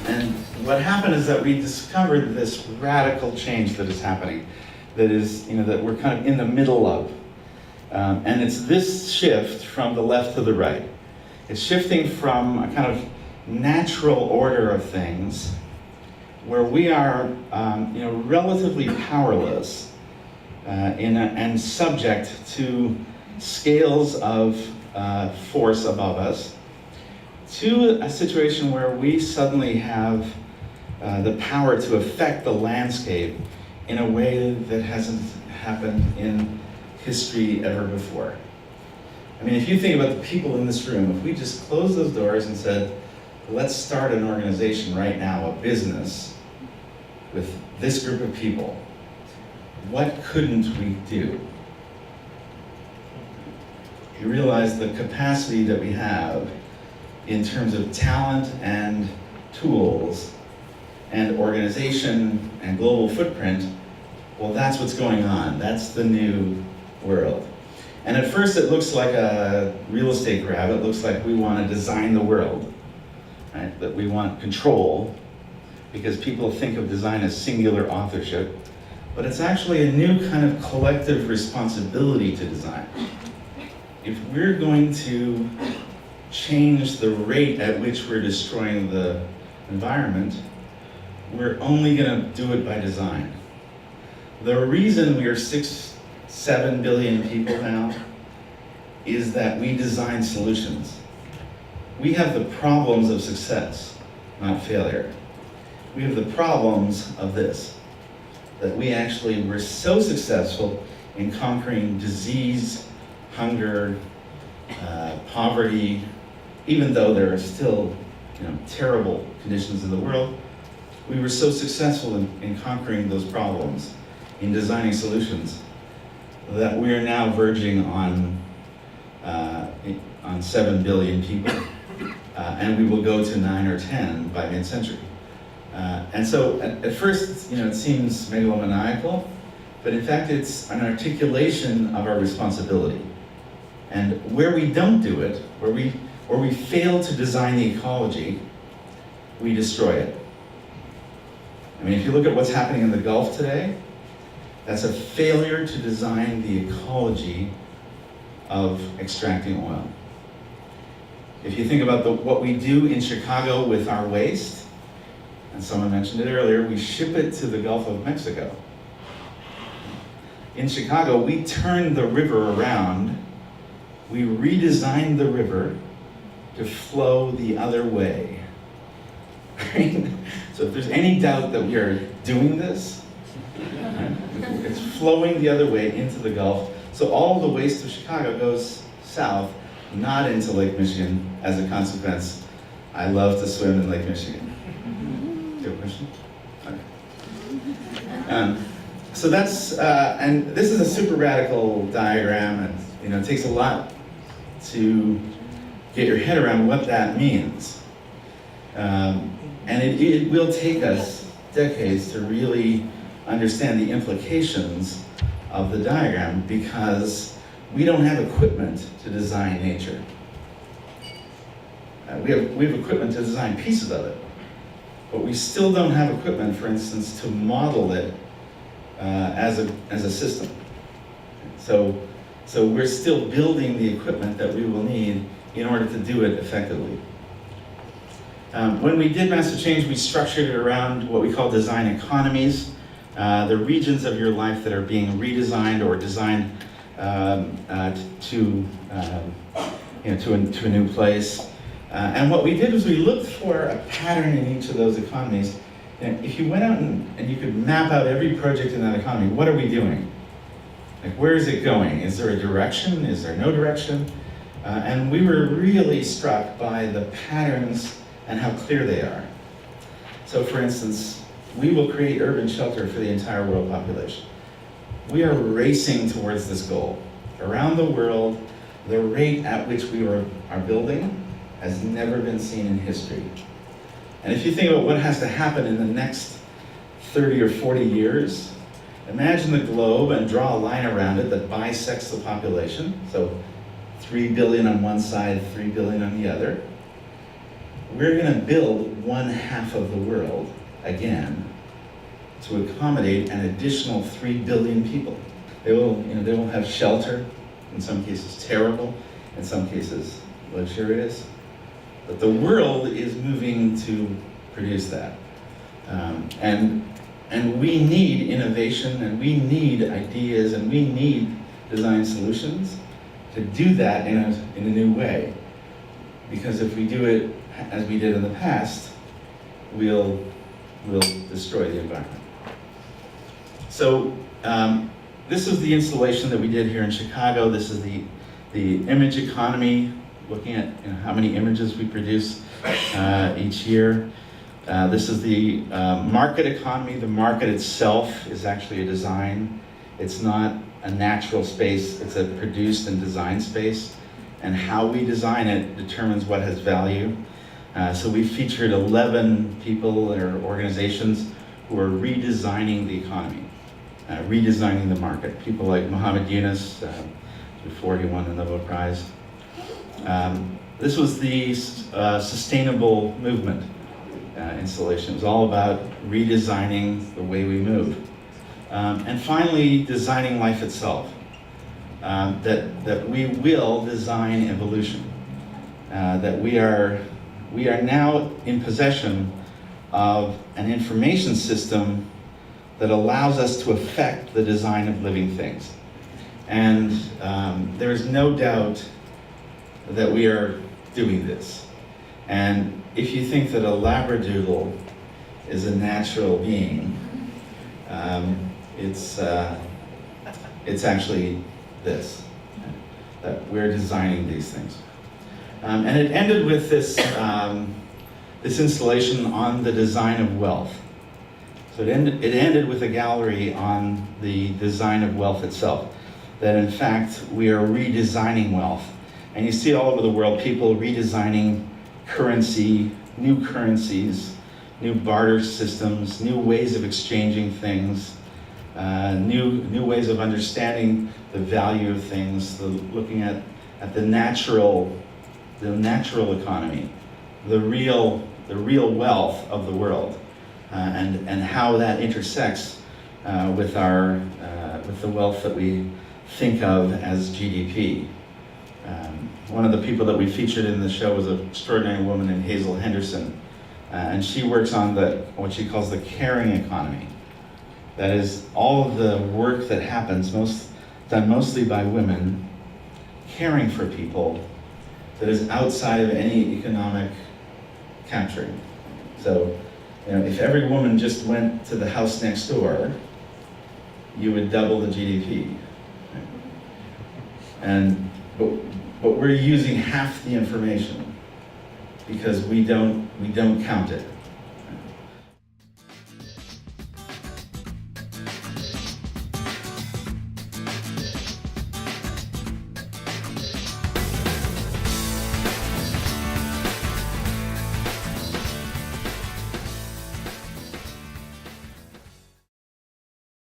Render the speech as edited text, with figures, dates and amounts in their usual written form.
And what happened is that we discovered this radical change that is happening, that is, that we're kind of in the middle of. And it's this shift from the left to the right. It's shifting from a kind of natural order of things where we are, relatively powerless and subject to scales of force above us, to a situation where we suddenly have the power to affect the landscape in a way that hasn't happened in history ever before. I mean, if you think about the people in this room, if we just closed those doors and said, let's start an organization right now, a business, with this group of people, what couldn't we do? You realize the capacity that we have in terms of talent and tools and organization and global footprint. Well, that's what's going on. That's the new world. And at first it looks like a real estate grab. It looks like we want to design the world, right? That we want control, because people think of design as singular authorship. But it's actually a new kind of collective responsibility to design. If we're going to change the rate at which we're destroying the environment, we're only going to do it by design. The reason we are 6-7 billion people now is that we design solutions. We have the problems of success, not failure. We have the problems of this, that we actually were so successful in conquering disease, hunger, poverty, even though there are still terrible conditions in the world. We were so successful in conquering those problems, in designing solutions, that we are now verging on 7 billion people, and we will go to 9 or 10 by mid-century. And so at first, it seems megalomaniacal, but in fact it's an articulation of our responsibility. And where we don't do it, where we fail to design the ecology, we destroy it. I mean, if you look at what's happening in the Gulf today, that's a failure to design the ecology of extracting oil. If you think about what we do in Chicago with our waste, and someone mentioned it earlier, we ship it to the Gulf of Mexico. In Chicago, we turn the river around. We redesigned the river to flow the other way. So if there's any doubt that we are doing this, it's flowing the other way into the Gulf. So all the waste of Chicago goes south, not into Lake Michigan. As a consequence, I love to swim in Lake Michigan. Do you have a question? Okay. So that's, and this is a super radical diagram, and it takes a lot to get your head around what that means. And it will take us decades to really understand the implications of the diagram, because we don't have equipment to design nature. We have equipment to design pieces of it, but we still don't have equipment, for instance, to model it as a system. So we're still building the equipment that we will need in order to do it effectively. When we did Master Change, we structured it around what we call design economies, the regions of your life that are being redesigned or designed to a new place. And what we did was we looked for a pattern in each of those economies. And if you went out and you could map out every project in that economy, what are we doing? Like, where is it going? Is there a direction? Is there no direction? And we were really struck by the patterns and how clear they are. So for instance, we will create urban shelter for the entire world population. We are racing towards this goal. Around the world, the rate at which we are building has never been seen in history. And if you think about what has to happen in the next 30 or 40 years, imagine the globe and draw a line around it that bisects the population. So 3 billion on one side, 3 billion on the other. we're going to build 1/2 of the world again to accommodate an additional 3 billion people. They will have shelter, in some cases terrible, in some cases luxurious. But the world is moving to produce that. And we need innovation, and we need ideas, and we need design solutions to do that in a new way. Because if we do it as we did in the past, we'll destroy the environment. So this is the installation that we did here in Chicago. This is the image economy, looking at how many images we produce each year. This is the market economy. The market itself is actually a design. It's not a natural space, it's a produced and designed space. And how we design it determines what has value. So we featured 11 people or organizations who are redesigning the economy, redesigning the market. People like Muhammad Yunus, before he won the Nobel Prize. This was the sustainable movement installation. It was all about redesigning the way we move. And finally, designing life itself. That we will design evolution. That we are now in possession of an information system that allows us to affect the design of living things. And there is no doubt that we are doing this. And if you think that a Labradoodle is a natural being, it's actually this, that we're designing these things. And it ended with this, this installation on the design of wealth. So it ended with a gallery on the design of wealth itself, that in fact we are redesigning wealth. And you see all over the world people redesigning currency, new currencies, new barter systems, new ways of exchanging things, new ways of understanding the value of things, looking at the natural economy, the real wealth of the world, and how that intersects with the wealth that we think of as GDP. One of the people that we featured in the show was an extraordinary woman named Hazel Henderson, and she works on what she calls the caring economy. That is all of the work that happens, done mostly by women, caring for people, that is outside of any economic capturing. So, if every woman just went to the house next door, you would double the GDP. But we're using half the information because we don't count it.